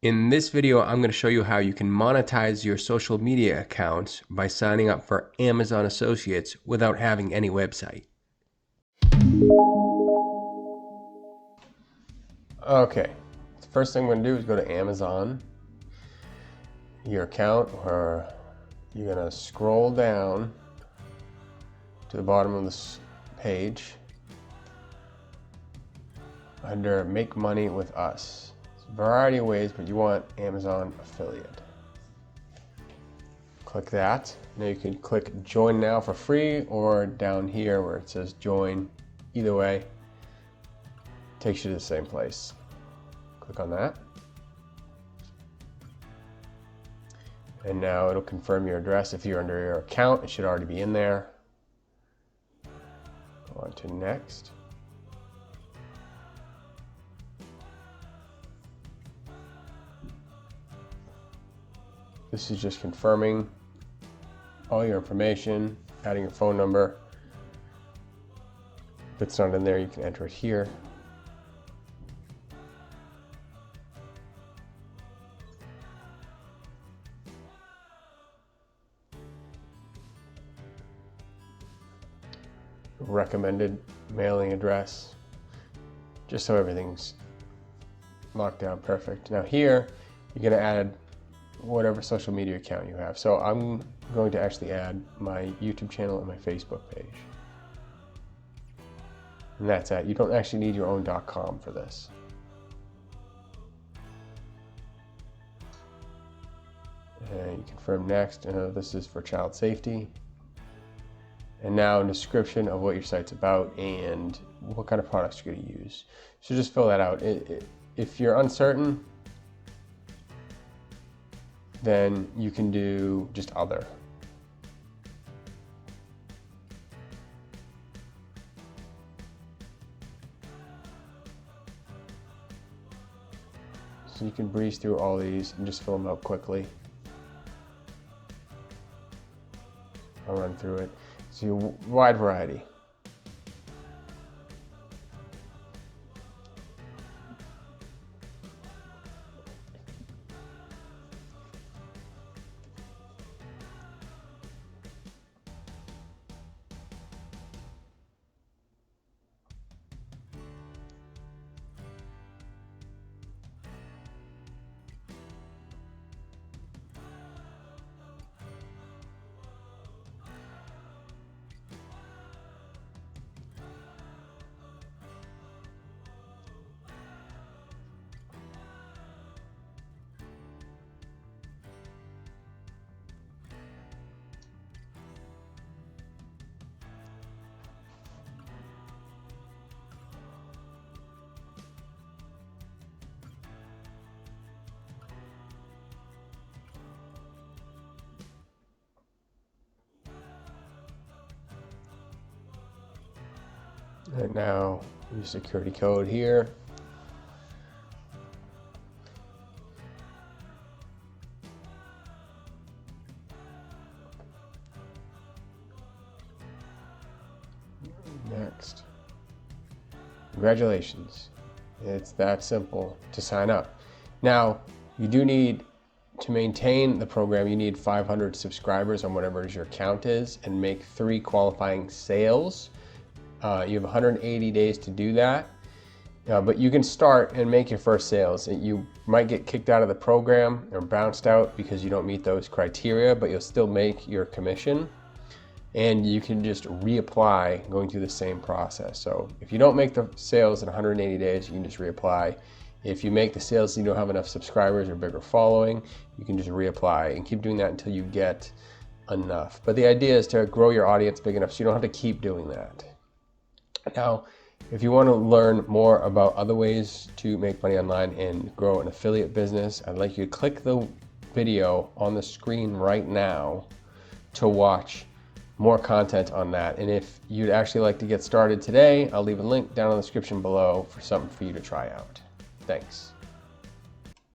In this video, I'm going to show you how you can monetize your social media accounts by signing up for Amazon Associates without having any website. Okay, the first thing I'm going to do is go to Amazon, your account, or you're going to scroll down to the bottom of this page under Make Money with Us. A variety of ways, but you want Amazon affiliate. Click that. Now you can click join now for free, or down here where it says join. Either way, takes you to the same place. Click on that. And now it'll confirm your address. If you're under your account, it should already be in there. Go on to next. This is just confirming all your information, adding your phone number. If it's not in there, you can enter it here. Recommended mailing address, just so everything's locked down perfect. Now here, you're going to add whatever social media account you have. So I'm going to actually add my YouTube channel and my Facebook page. And that's it. You don't actually need your own .com for this. And you confirm next. This is for child safety. And now a description of what your site's about and what kind of products you're going to use. So just fill that out. If you're uncertain, then you can do just other. So you can breeze through all these and just fill them out quickly. I'll run through it. So a wide variety. And now use security code here. Next. Congratulations. It's that simple to sign up. Now, you do need to maintain the program, you need 500 subscribers on whatever your account is and make 3 qualifying sales. You have 180 days to do that, but you can start and make your first sales. You might get kicked out of the program or bounced out because you don't meet those criteria, but you'll still make your commission, and you can just reapply going through the same process. So if you don't make the sales in 180 days, you can just reapply. If you make the sales and you don't have enough subscribers or bigger following, you can just reapply and keep doing that until you get enough. But the idea is to grow your audience big enough so you don't have to keep doing that. Now, if you want to learn more about other ways to make money online and grow an affiliate business, I'd like you to click the video on the screen right now to watch more content on that. And if you'd actually like to get started today, I'll leave a link down in the description below for something for you to try out. Thanks.